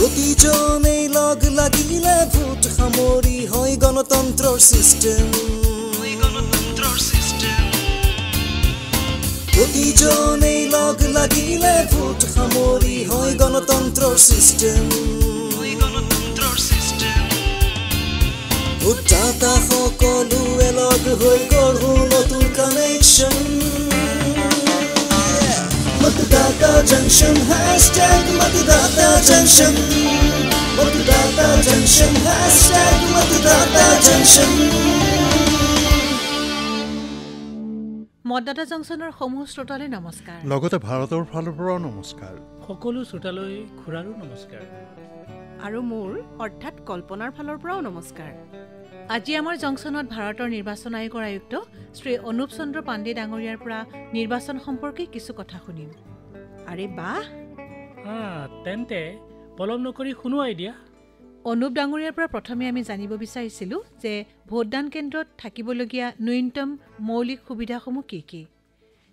প্ৰতিজনেই log লাগিলে vote সামৰি হয় গণতন্ত্ৰৰ সিস্টেম প্ৰতিজনেই লগ লাগিলে ভোট সামৰি হয় গণতন্ত্ৰৰ সিস্টেম ভোটদাতা সকলোৱে লগ হৈ গঢ়ো নতুন কানেকশ্যন मतदाता जंक्शन #मतदाता जंक्शन मतदाता जंक्शन #मतदाता जंक्शन मतदाता जंक्शনৰ সমূহ শ্ৰোতালৈ নমস্কাৰ লগতে ভাৰতৰ ফালৰ পৰা নমস্কাৰ সকলো শ্ৰোতালৈ খুৰাৰো নমস্কাৰ আৰু মোৰ অৰ্থাৎ কল্পনাৰ ফালৰ পৰাও নমস্কাৰ আজি আমাৰ জংচনত ভাৰতৰ নিৰ্বাচন আয়োগৰ আয়ুক্ত শ্ৰী অনুপ চন্দ্ৰ পাণ্ডে ডাঙৰীয়াৰ পৰা নিৰ্বাচন সম্পৰ্কে কিছু কথা শুনিম আৰে বাহ তেন্তে পলম নকৰি শুনোৱাই দিয়া অনুপ ডাঙৰীয়াৰ পৰা প্ৰথমে আমি জানিব বিচাৰিছিলোঁ যে ভোটদান কেন্দ্ৰত থাকিবলগীয়া ন্যূনতম মৌলিক সুবিধাসমূহ কি কি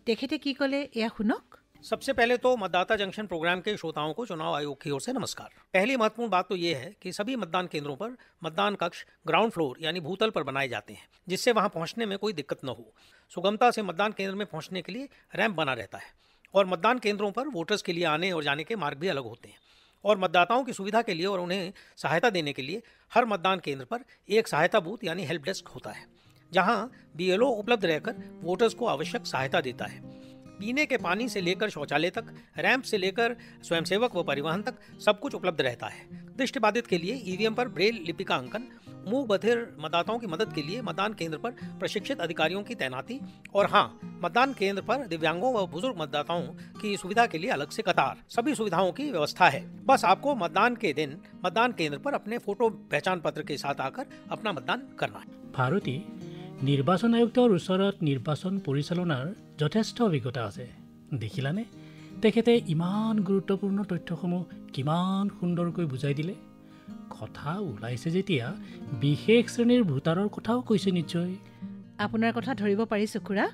তেখেতে কি ক'লে এয়া শুনক सबसे पहले तो मतदाता जंक्शन प्रोग्राम के श्रोताओं को चुनाव आयोग की ओर से नमस्कार। पहली महत्वपूर्ण बात तो ये है कि सभी मतदान केंद्रों पर मतदान कक्ष ग्राउंड फ्लोर यानी भूतल पर बनाए जाते हैं, जिससे वहां पहुंचने में कोई दिक्कत न हो। सुगमता से मतदान केंद्र में पहुंचने के लिए रैंप बना रहता है और मतदान केंद्रों पर वोटर्स के लिए आने और जाने के मार्ग भी अलग होते हैं। और मतदाताओं की सुविधा के लिए और उन्हें सहायता देने के लिए हर मतदान केंद्र पर एक सहायता बूथ यानी हेल्प डेस्क होता है, जहाँ BLO उपलब्ध रहकर वोटर्स को आवश्यक सहायता देता है। पीने के पानी से लेकर शौचालय तक, रैंप से लेकर स्वयंसेवक व परिवहन तक सब कुछ उपलब्ध रहता है। दृष्टिबाधित के लिए EVM पर ब्रेल लिपि का अंकन, मुंह बधिर मतदाताओं की मदद के लिए मतदान केंद्र पर प्रशिक्षित अधिकारियों की तैनाती और हाँ, मतदान केंद्र पर दिव्यांगों व बुजुर्ग मतदाताओं की सुविधा के लिए अलग से कतार, सभी सुविधाओं की व्यवस्था है। बस आपको मतदान के दिन मतदान केंद्र पर अपने फोटो पहचान पत्र के साथ आकर अपना मतदान करना है। ভাৰতী নিৰ্বাচন আয়ুক্তৰ ওচৰত নিৰ্বাচন পৰিচালনাৰ যথেষ্ট অভিজ্ঞতা আছে দেখিলানে তেখেতে ইমান গুৰুত্বপূৰ্ণ তথ্যসমূহ কিমান সুন্দৰকৈ বুজাই দিলে কথা ওলাইছে যেতিয়া বিশেষ শ্ৰেণীৰ ভোটাৰৰ কথাও কৈছে নিশ্চয় আপোনাৰ কথা ধৰিব পাৰিছো খুৰা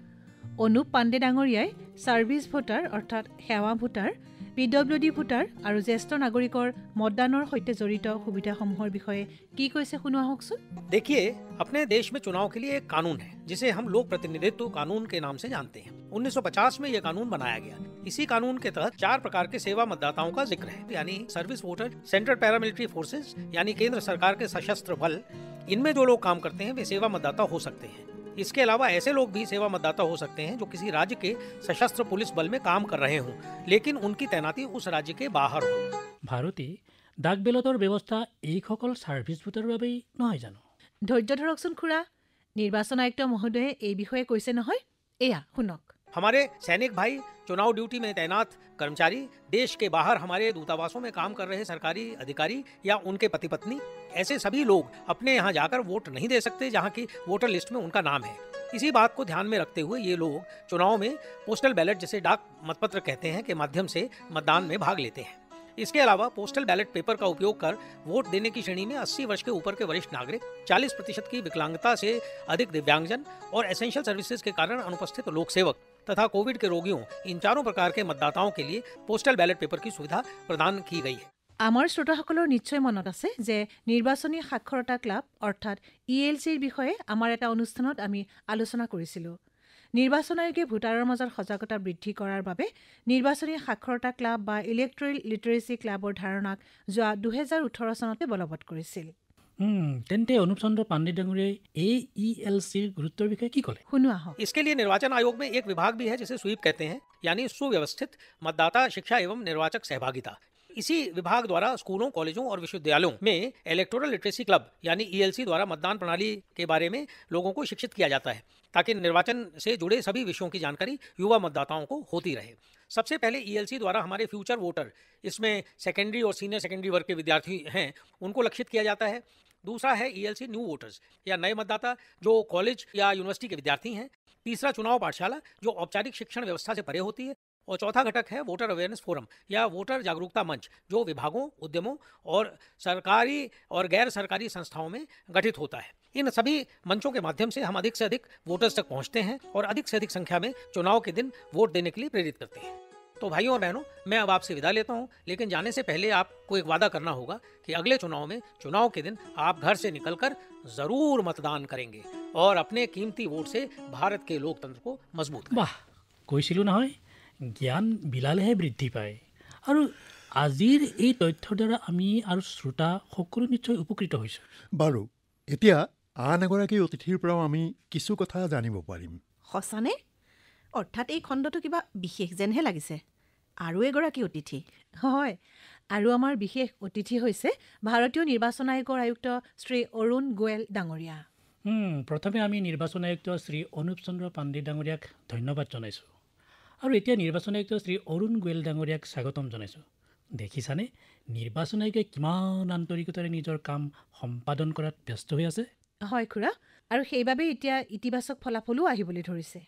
অনুপ পাণ্ডে ডাঙৰীয়াই সাৰ্ভিস ভোটাৰ অৰ্থাৎ সেৱা ভোটাৰ PWD ভোটাৰ আৰু জ্যেষ্ঠ নাগৰিকৰ मतदाনৰ সৈতে জড়িত সুবিধাসমূহৰ বিষয়ে কি কৈছে শুনোৱা হওকচোন देखिए, अपने देश में चुनाव के लिए एक कानून है जिसे हम लोक प्रतिनिधित्व कानून के नाम से जानते हैं। 1950 में यह कानून बनाया गया। इसी कानून के तहत 4 प्रकार के सेवा मतदाताओं का जिक्र है, यानी service voter, central paramilitary forces यानी केंद्र सरकार के सशस्त्र बल, इनमें जो लोग काम करते हैं वे सेवा मतदाता हो सकते हैं। इसके अलावा ऐसे लोग भी सेवा मतदाता हो सकते हैं जो किसी राज्य के सशस्त्र पुलिस बल में काम कर रहे हों, लेकिन उनकी तैनाती उस राज्य के बाहर हो। ভাৰতী ডাক বেলটৰ ব্যৱস্থা এইসকল ছাৰ্ভিচ ভোটাৰৰ বাবেই নহয় জানো ধৈৰ্য ধৰকচোন খুৰা নিৰ্বাচন আয়ুক্ত মহোদয়ে এই বিষয়ে কৈছে নহয় এয়া শুনক हमारे सैनिक भाई, चुनाव ड्यूटी में तैनात कर्मचारी, देश के बाहर हमारे दूतावासों में काम कर रहे सरकारी अधिकारी या उनके पति पत्नी, ऐसे सभी लोग अपने यहाँ जाकर वोट नहीं दे सकते जहाँ की वोटर लिस्ट में उनका नाम है। इसी बात को ध्यान में रखते हुए ये लोग चुनाव में पोस्टल बैलेट, जिसे डाक मतपत्र कहते हैं, के माध्यम से मतदान में भाग लेते हैं। इसके अलावा पोस्टल बैलेट पेपर का उपयोग कर वोट देने की श्रेणी में 80 वर्ष के ऊपर के वरिष्ठ नागरिक, 40% की विकलांगता से अधिक दिव्यांगजन और एसेंशियल सर्विसेज के कारण अनुपस्थित लोक सेवक तथा कोविड के रोगियों, इन 4 प्रकार के मतदाताओं के लिए पोस्टल बैलेट पेपर की सुविधा प्रदान की गई है। আমাৰ শ্ৰোতাসকলৰ নিশ্চয় মনত আছে যে নিৰ্বাচনী সাক্ষৰতা ক্লাব অৰ্থাৎ ELCৰ বিষয়ে আমাৰ এটা অনুষ্ঠানত আমি আলোচনা কৰিছিলোঁ নিৰ্বাচন আয়োগে ভোটাৰৰ মাজত সজাগতা বৃদ্ধি কৰাৰ বাবে নিৰ্বাচনী সাক্ষৰতা ক্লাব বা ইলেক্ট্ৰেল লিটাৰেসি ক্লাবৰ ধাৰণাক যোৱা 2018 চনতে বলবৎ কৰিছিল তেন্তে অনুপ চন্দ্ৰ পাণ্ডে ডাঙৰীয়াই এই ELCৰ গুৰুত্বৰ বিষয়ে কি ক'লে শুনোৱা হওক इसके लिए निर्वाचन आयोग में एक विभाग भी है जिसे स्वीप कहते हैं, यानी सुव्यवस्थित मतदाता शिक्षा एवं निर्वाचक सहभागिता। इसी विभाग द्वारा स्कूलों, कॉलेजों और विश्वविद्यालयों में इलेक्टोरल लिटरेसी क्लब यानी ELC द्वारा मतदान प्रणाली के बारे में लोगों को शिक्षित किया जाता है, ताकि निर्वाचन से जुड़े सभी विषयों की जानकारी युवा मतदाताओं को होती रहे। सबसे पहले ELC द्वारा हमारे फ्यूचर वोटर, इसमें सेकेंडरी और सीनियर सेकेंडरी वर्ग के विद्यार्थी हैं, उनको लक्षित किया जाता है। दूसरा है ELC न्यू वोटर्स या नए मतदाता जो कॉलेज या यूनिवर्सिटी के विद्यार्थी हैं। तीसरा चुनाव पाठशाला जो औपचारिक शिक्षण व्यवस्था से परे होती है। और चौथा घटक है वोटर अवेयरनेस फोरम या वोटर जागरूकता मंच, जो विभागों, उद्यमों और सरकारी और गैर सरकारी संस्थाओं में गठित होता है। इन सभी मंचों के माध्यम से हम अधिक से अधिक वोटर्स तक पहुंचते हैं और अधिक से अधिक संख्या में चुनाव के दिन वोट देने के लिए प्रेरित करते हैं। तो भाइयों और बहनों, मैं अब आपसे विदा लेता हूँ, लेकिन जाने से पहले आपको एक वादा करना होगा कि अगले चुनाव में चुनाव के दिन आप घर से निकलकर जरूर मतदान करेंगे और अपने कीमती वोट से भारत के लोकतंत्र को मजबूत करेंगे। বাহ, কৈছিলোঁ নহয় জ্ঞান বিলালেহে বৃদ্ধি পায়। আৰু আজিৰ এই তথ্যৰ দ্বাৰা আমি আৰু শ্ৰোতা সকলো নিশ্চয় উপকৃত হৈছোঁ। বাৰু এতিয়া আন এগৰাকী অতিথিৰ পৰাও আমি কিছু কথা জানিব পাৰিম। সঁচানে? অৰ্থাৎ এই খণ্ডটো কিবা বিশেষ যেনহে লাগিছে। আৰু এগৰাকী অতিথি। হয়, আৰু আমাৰ বিশেষ অতিথি হৈছে ভাৰতীয় নিৰ্বাচন আয়োগৰ আয়ুক্ত শ্ৰী অৰুণ গোৱেল ডাঙৰীয়া। প্ৰথমে আমি নিৰ্বাচন আয়ুক্ত শ্ৰী অনুপ চন্দ্ৰ পাণ্ডে ডাঙৰীয়াক ধন্যবাদ জনাইছোঁ। আৰু এতিয়া নিৰ্বাচন আয়ুক্ত শ্ৰী অৰুণ গোৱেল ডাঙৰীয়াক স্বাগতম জনাইছোঁ। দেখিছানে নিৰ্বাচন আয়োগে কিমান আন্তৰিকতাৰে নিজৰ কাম সম্পাদন কৰাত ব্যস্ত হৈ আছে। হয় খুৰা, আৰু সেইবাবে এতিয়া ইতিবাচক ফলাফলো আহিবলৈ ধৰিছে।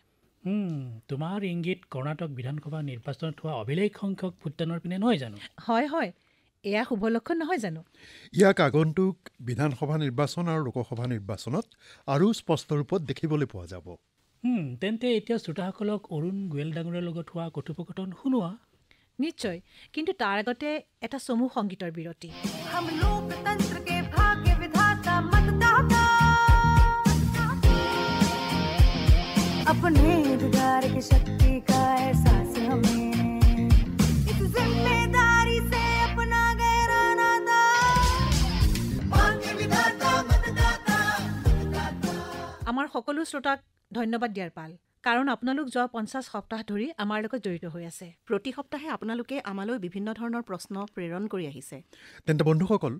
তোমাৰ ইংগিত কৰ্ণাটক বিধানসভা নিৰ্বাচনত হোৱা অভিলেখ সংখ্যক ভোটদানৰ পিনে নহয় জানো? হয় হয়, এয়া শুভ লক্ষণ নহয় জানো? ইয়াক আগন্তুক বিধানসভা নিৰ্বাচন আৰু লোকসভা নিৰ্বাচনত আৰু স্পষ্ট ৰূপত দেখিবলৈ পোৱা যাব। তেন্তে এতিয়া শ্ৰোতাসকলক অৰুণ গোৱেল ডাঙৰীয়াৰ লগত হোৱা কথোপকথন শুনোৱা। নিশ্চয়, কিন্তু তাৰ আগতে এটা চমু সংগীতৰ বিৰতি। अपने अधिकार की शक्ति का एहसास हमें इस जिम्मेदारी से अपना गहरा नाता विधाता मतदाता। আমাৰ সকলো শ্ৰোতাক ধন্যবাদ দিয়াৰ পাল, কাৰণ আপোনালোক যোৱা 50 সপ্তাহ ধৰি আমাৰ লগত জড়িত হৈ আছে। প্ৰতি সপ্তাহে আপোনালোকে আমালৈ বিভিন্ন ধৰণৰ প্ৰশ্ন প্ৰেৰণ কৰি আহিছে। তেন্তে বন্ধুসকল,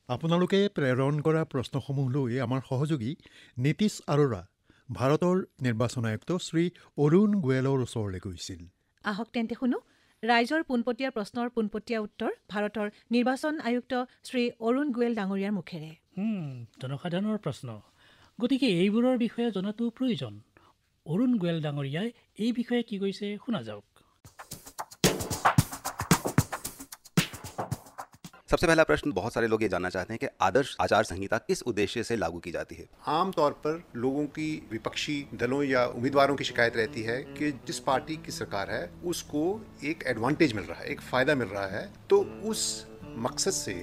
আপোনালোকে প্ৰেৰণ কৰা প্ৰশ্নসমূহ লৈ আমাৰ সহযোগী নীতিশ আৰোৰা ভাৰতৰ নিৰ্বাচন আয়ুক্ত শ্ৰী অৰুণ গোৱেলৰ ওচৰলৈ গৈছিল। আহক তেন্তে শুনো ৰাইজৰ পোনপটীয়া প্ৰশ্নৰ পোনপটীয়া উত্তৰ ভাৰতৰ নিৰ্বাচন আয়ুক্ত শ্ৰী অৰুণ গোৱেল ডাঙৰীয়াৰ মুখেৰে। জনসাধাৰণৰ প্ৰশ্ন, গতিকে এইবোৰৰ বিষয়ে জনাটো প্ৰয়োজন। অৰুণ গোৱেল ডাঙৰীয়াই এই বিষয়ে কি কৈছে শুনা যাওক। सबसे पहला प्रश्न, बहुत सारे लोग ये जानना चाहते हैं कि आदर्श आचार संहिता किस उद्देश्य से लागू की जाती है। आमतौर पर लोगों की विपक्षी दलों या उम्मीदवारों की शिकायत रहती है कि जिस पार्टी की सरकार है उसको एक एडवांटेज मिल रहा है, एक फ़ायदा मिल रहा है, तो उस मकसद से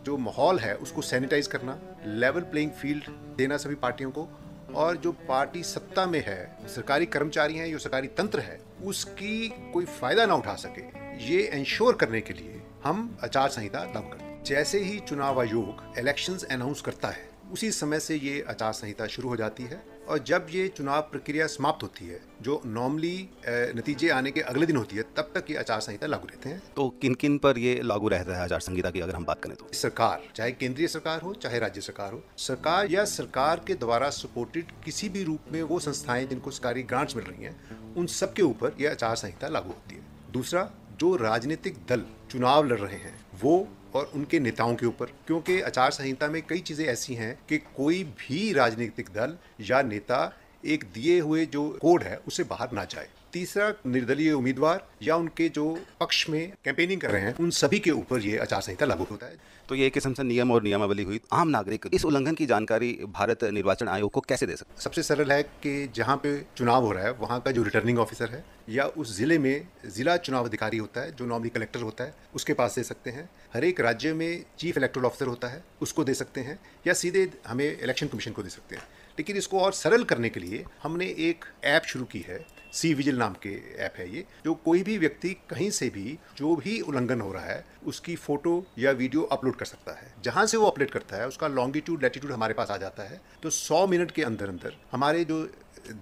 जो माहौल है उसको सैनिटाइज करना, लेवल प्लेइंग फील्ड देना सभी पार्टियों को, और जो पार्टी सत्ता में है, सरकारी कर्मचारी हैं, जो सरकारी तंत्र है, उसकी कोई फ़ायदा ना उठा सके, ये इंश्योर करने के लिए हम आचार संहिता लागू करते हैं। जैसे ही चुनाव आयोग इलेक्शंस अनाउंस करता है उसी समय से ये आचार संहिता शुरू हो जाती है, और जब ये चुनाव प्रक्रिया समाप्त होती है जो नॉर्मली नतीजे आने के अगले दिन होती है, तब तक ये आचार संहिता लागू रहते हैं। तो किन किन पर ये लागू रहता है आचार संहिता की अगर हम बात करें तो? सरकार, चाहे केंद्रीय सरकार हो चाहे राज्य सरकार हो, सरकार या सरकार के द्वारा सपोर्टेड किसी भी रूप में वो संस्थाएं जिनको सरकारी ग्रांट्स मिल रही हैं, उन सब के ऊपर यह आचार संहिता लागू होती है। दूसरा, जो राजनीतिक दल चुनाव लड़ रहे हैं वो और उनके नेताओं के ऊपर, क्योंकि आचार संहिता में कई चीज़ें ऐसी हैं कि कोई भी राजनीतिक दल या नेता एक दिए हुए जो कोड है उससे बाहर ना जाए। तीसरा, निर्दलीय उम्मीदवार या उनके जो पक्ष में कैंपेनिंग कर रहे हैं उन सभी के ऊपर ये आचार संहिता लागू होता है। तो ये एक किस्म से नियम और नियमावली हुई। आम नागरिक इस उल्लंघन की जानकारी भारत निर्वाचन आयोग को कैसे दे सकते? सबसे सरल है कि जहाँ पे चुनाव हो रहा है वहाँ का जो रिटर्निंग ऑफिसर है या उस जिले में जिला चुनाव अधिकारी होता है जो नॉर्मली कलेक्टर होता है, उसके पास दे सकते हैं। हर एक राज्य में चीफ इलेक्टोरल ऑफिसर होता है, उसको दे सकते हैं, या सीधे हमें इलेक्शन कमीशन को दे सकते हैं। लेकिन इसको और सरल करने के लिए हमने एक ऐप शुरू की है, सी विजिल नाम के ऐप है ये, जो कोई भी व्यक्ति कहीं से भी जो भी उल्लंघन हो रहा है उसकी फ़ोटो या वीडियो अपलोड कर सकता है। जहाँ से वो अपलोड करता है उसका लॉन्गिट्यूड लैटिट्यूड हमारे पास आ जाता है। तो 100 मिनट के अंदर अंदर हमारे जो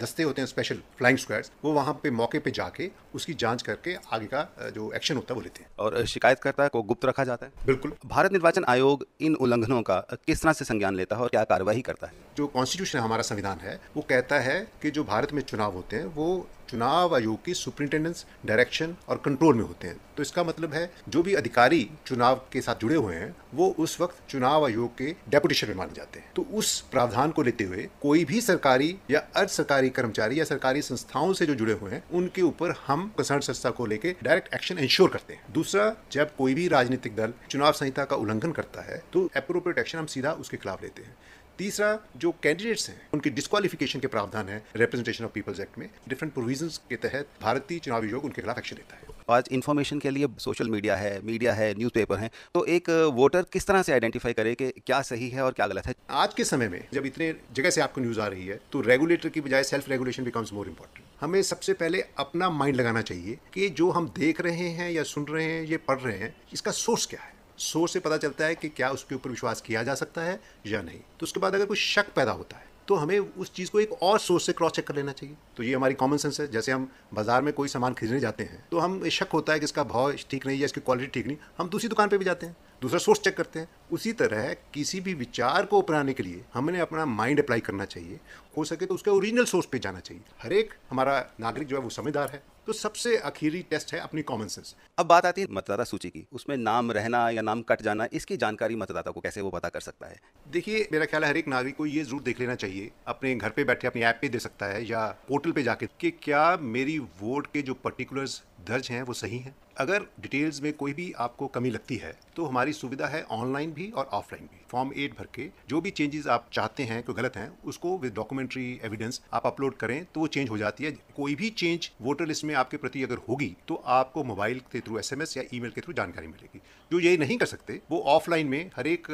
दस्ते होते हैं स्पेशल फ्लाइंग स्क्वाड्स, वो वहाँ पे मौके पे जाके उसकी जांच करके आगे का जो एक्शन होता है वो लेते हैं। और शिकायतकर्ता को गुप्त रखा जाता है? बिल्कुल। भारत निर्वाचन आयोग इन उल्लंघनों का किस तरह से संज्ञान लेता है और क्या कार्रवाई करता है? जो कॉन्स्टिट्यूशन हमारा संविधान है वो कहता है कि जो भारत में चुनाव होते हैं वो चुनाव आयोग की सुपरिटेंडेंस, डायरेक्शन और कंट्रोल में होते हैं। तो इसका मतलब है जो भी अधिकारी चुनाव के साथ जुड़े हुए हैं वो उस वक्त चुनाव आयोग के डेपुटेशन में माने जाते हैं। तो उस प्रावधान को लेते हुए कोई भी सरकारी या अर्ध सरकारी कर्मचारी या सरकारी संस्थाओं से जो जुड़े हुए हैं उनके ऊपर हम कंसर्न संस्था को लेकर डायरेक्ट एक्शन इंश्योर करते हैं। दूसरा, जब कोई भी राजनीतिक दल चुनाव संहिता का उल्लंघन करता है तो एप्रोप्रिएट एक्शन हम सीधा उसके खिलाफ लेते हैं। तीसरा, जो कैंडिडेट्स हैं उनकी डिस्क्वालिफिकेशन के प्रावधान है रिप्रेजेंटेशन ऑफ पीपल्स एक्ट में, डिफरेंट प्रोविजंस के तहत भारतीय चुनाव आयोग उनके खिलाफ एक्शन लेता है। आज इन्फॉर्मेशन के लिए सोशल मीडिया है, न्यूज़पेपर हैं, तो एक वोटर किस तरह से आइडेंटिफाई करे कि क्या सही है और क्या गलत है? आज के समय में जब इतने जगह से आपको न्यूज़ आ रही है तो रेगुलेटर की बजाय self regulation becomes more important. हमें सबसे पहले अपना माइंड लगाना चाहिए कि जो हम देख रहे हैं या सुन रहे हैं, ये पढ़ रहे हैं, इसका सोर्स क्या है। सोर्स से पता चलता है कि क्या उसके ऊपर विश्वास किया जा सकता है या नहीं। तो उसके बाद अगर कोई शक पैदा होता है तो हमें उस चीज़ को एक और सोर्स से क्रॉस चेक कर लेना चाहिए। तो ये हमारी कॉमन सेंस है। जैसे हम बाजार में कोई सामान खरीदने जाते हैं तो हम शक होता है कि इसका भाव ठीक नहीं है, इसकी क्वालिटी ठीक नहीं, हम दूसरी दुकान पे भी जाते हैं, दूसरा सोर्स चेक करते हैं। उसी तरह किसी भी विचार को अपनाने के लिए हमने अपना माइंड अप्लाई करना चाहिए। हो सके तो उसके ओरिजिनल सोर्स पे जाना चाहिए। हर एक हमारा नागरिक जो है वो समझदार है। तो सबसे आखिरी टेस्ट है अपनी कॉमन सेंस। अब बात आती है मतदाता सूची की, उसमें नाम रहना या नाम कट जाना, इसकी जानकारी मतदाता को कैसे वो पता कर सकता है? देखिए, मेरा ख्याल है हर एक नागरिक को ये जरूर देख लेना चाहिए, अपने घर पे बैठे अपनी ऐप पे दे सकता है या पोर्टल पे जाके, कि क्या मेरी वोट के जो पर्टिकुलर्स दर्ज हैं वो सही हैं। अगर डिटेल्स में कोई भी आपको कमी लगती है तो हमारी सुविधा है ऑनलाइन भी और ऑफलाइन भी। फॉर्म 8 भर के जो भी चेंजेस आप चाहते हैं कोई गलत हैं उसको विद डॉक्यूमेंट्री एविडेंस आप अपलोड करें तो वो चेंज हो जाती है। कोई भी चेंज वोटर लिस्ट में आपके प्रति अगर होगी तो आपको मोबाइल के थ्रू SMS या ईमेल के थ्रू जानकारी मिलेगी। जो ये नहीं कर सकते वो ऑफलाइन में हर एक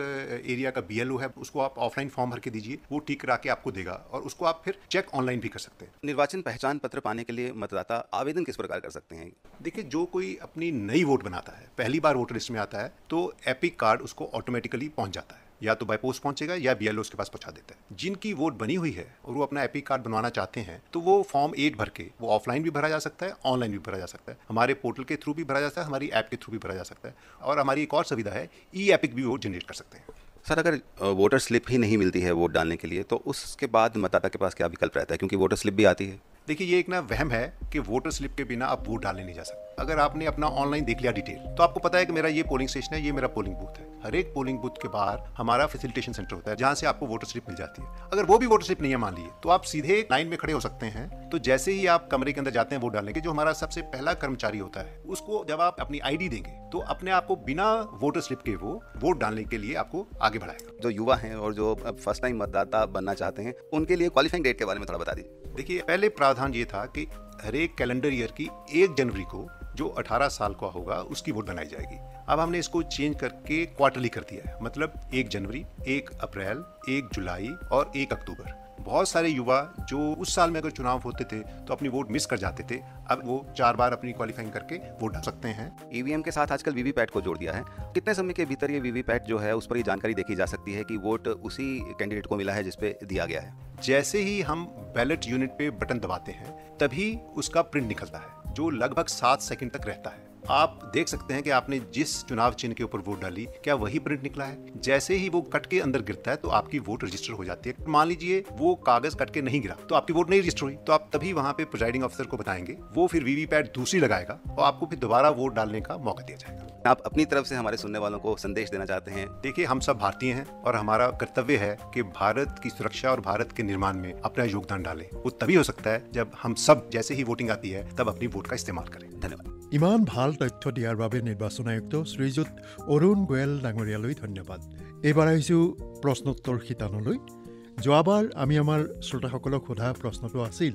एरिया का BLO है, उसको आप ऑफलाइन फॉर्म भर के दीजिए, वो ठीक करा के आपको देगा और उसको आप फिर चेक ऑनलाइन भी कर सकते हैं। निर्वाचन पहचान पत्र पाने के लिए मतदाता आवेदन किस प्रकार कर सकते हैं? देखिए, जो कोई अपनी नई वोट बनाता है, पहली बार वोटर लिस्ट में आता है, तो एपिक कार्ड उसको ऑटोमेटिकली पहुंच जाता है, या तो बाय पोस्ट पहुंचेगा या BLO उसके पास पहुंचा देता है। जिनकी वोट बनी हुई है और वो अपना एपिक कार्ड बनवाना चाहते हैं तो वो फॉर्म 8 भर के वो ऑफलाइन भी भरा जा सकता है, ऑनलाइन भी भरा जा सकता है, हमारे पोर्टल के थ्रू भी भरा जा सकता है, हमारी ऐप के थ्रू भी भरा जा सकता है। और हमारी एक और सुविधा है, ई-एपिक भी वो जनरेट कर सकते हैं। सर, अगर वोटर स्लिप ही नहीं मिलती है वोट डालने के लिए तो उसके बाद मतदाता के पास क्या विकल्प रहता है, क्योंकि वोटर स्लिप भी आती है? देखिए, ये एक ना वहम है कि वोटर स्लिप के बिना आप वोट डालने नहीं जा सकते। अगर आपने अपना ऑनलाइन देख लिया डिटेल तो आपको पता है कि मेरा ये पोलिंग स्टेशन है, ये मेरा पोलिंग बूथ है। हर एक पोलिंग बूथ के बाहर हमारा फैसिलिटेशन सेंटर होता है जहां से आपको वोटर स्लिप मिल जाती है। अगर वो भी वोटर स्लिप नहीं है मान लीजिए तो आप सीधे लाइन में खड़े हो सकते हैं। तो जैसे ही आप कमरे के अंदर जाते हैं वोट डालने के, जो हमारा सबसे पहला कर्मचारी होता है उसको जब आप अपनी ID देंगे तो अपने आप को बिना वोटर स्लिप के वो वोट डालने के लिए आपको आगे बढ़ाएगा। जो युवा हैं और जो फर्स्ट टाइम मतदाता बनना चाहते हैं उनके लिए क्वालिफाइंग डेट के बारे में थोड़ा बता दीजिए। देखिए, पहले प्रावधान ये था कि हर एक कैलेंडर ईयर की 1 जनवरी को जो 18 साल का होगा उसकी वोट बनाई जाएगी। अब हमने इसको चेंज करके क्वार्टरली कर दिया है, मतलब 1 जनवरी, 1 अप्रैल, 1 जुलाई और 1 अक्टूबर। बहुत सारे युवा जो उस साल में अगर चुनाव होते थे तो अपनी वोट मिस कर जाते थे, अब वो 4 बार अपनी क्वालिफाइंग करके वोट डाल सकते हैं। EVM के साथ आजकल VVPAT को जोड़ दिया है। कितने समय के भीतर ये VVPAT जो है उस पर ये जानकारी देखी जा सकती है कि वोट उसी कैंडिडेट को मिला है जिसपे दिया गया है? जैसे ही हम बैलेट यूनिट पे बटन दबाते हैं तभी उसका प्रिंट निकलता है, जो लगभग 7 सेकंड तक रहता है। आप देख सकते हैं कि आपने जिस चुनाव चिन्ह के ऊपर वोट डाली क्या वही प्रिंट निकला है। जैसे ही वो कट के अंदर गिरता है तो आपकी वोट रजिस्टर हो जाती है। मान लीजिए वो कागज कट के नहीं गिरा तो आपकी वोट नहीं रजिस्टर हुई, तो आप तभी वहां पे प्रिजाइडिंग अफसर को बताएंगे, वो फिर VVPAT दूसरी लगाएगा और आपको फिर दोबारा वोट डालने का मौका दिया जाएगा। आप अपनी तरफ से हमारे सुनने वालों को संदेश देना चाहते हैं? देखिए, हम सब भारतीय हैं और हमारा कर्तव्य है कि भारत की सुरक्षा और भारत के निर्माण में अपना योगदान डालें। वो तभी हो सकता है जब हम सब जैसे ही वोटिंग आती है तब अपनी वोट का इस्तेमाल करें। धन्यवाद। ইমান ভাল তথ্য দিয়াৰ বাবে নিৰ্বাচন আয়ুক্ত শ্ৰীযুত অৰুণ গোৱেল ডাঙৰীয়ালৈ ধন্যবাদ। এইবাৰ আহিছোঁ প্ৰশ্নোত্তৰ শিতানলৈ। যোৱাবাৰ আমি আমাৰ শ্ৰোতাসকলক সোধা প্ৰশ্নটো আছিল,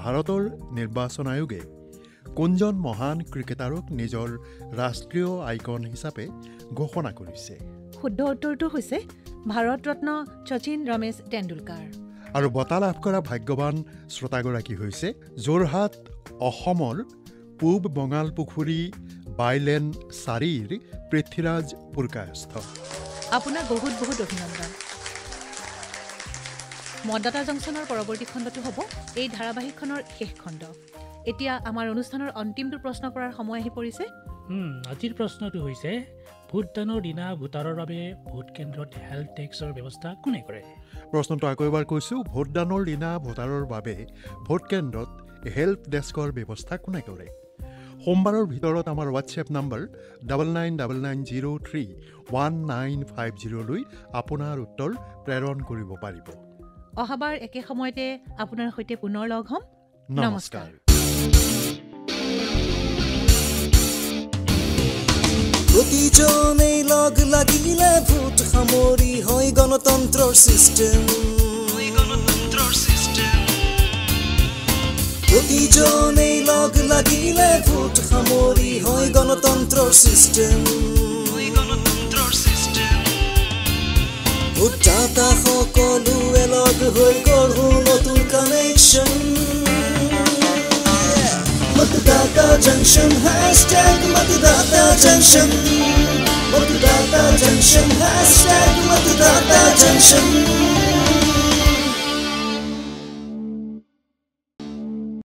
ভাৰতৰ নিৰ্বাচন আয়োগে কোনজন মহান ক্ৰিকেটাৰক নিজৰ ৰাষ্ট্ৰীয় আইকন হিচাপে ঘোষণা কৰিছে? শুদ্ধ উত্তৰটো হৈছে ভাৰত ৰত্ন শচীন ৰমেশ তেণ্ডুলকাৰ। আৰু বঁটা লাভ কৰা ভাগ্যৱান শ্ৰোতাগৰাকী হৈছে যোৰহাট, অসমৰ পূব বঙালপুখুৰী বাইলেন 4ৰ পৃথ্বীৰাজ পুৰকায়স্থ। আপোনাক বহুত বহুত অভিনন্দন। মতদাতা জংচনৰ পৰৱৰ্তী খণ্ডটো হ'ব এই ধাৰাবাহিকখনৰ শেষ খণ্ড। এতিয়া আমাৰ অনুষ্ঠানৰ অন্তিমটো প্ৰশ্ন কৰাৰ সময় আহি পৰিছে। আজিৰ প্ৰশ্নটো হৈছে, ভোটদানৰ দিনা ভোটাৰৰ বাবে ভোট কেন্দ্ৰত হেল্থ টেক্সৰ ব্যৱস্থা কোনে কৰে? প্ৰশ্নটো আকৌ এবাৰ কৈছোঁ, ভোটদানৰ দিনা ভোটাৰৰ বাবে ভোট কেন্দ্ৰত হেল্প ডেস্কৰ ব্যৱস্থা কোনে কৰে? সোমবাৰৰ ভিতৰত আমাৰ হোৱাটছএপ নম্বৰ 9999031950লৈ আপোনাৰ উত্তৰ প্ৰেৰণ কৰিব পাৰিব। অহাবাৰ একে সময়তে আপোনাৰ সৈতে পুনৰ লগ হ'ম। নমস্কাৰ। প্ৰতিজনেই লগ লাগিলে ভোট সামৰি হয় গণতন্ত্ৰৰ চিষ্টেম। প্ৰতিজনেই লগ লাগিলে ভোট সামৰি হয় গণতন্ত্ৰৰ চিষ্টেম ভোটদাতা সকলোৱে লগ হৈ গঢ়ো নতুন কানেকশ্যন मतदाता जंक्शन #मतदाता जंक्शन मतदाता जंक्शन #मतदाता जंक्शन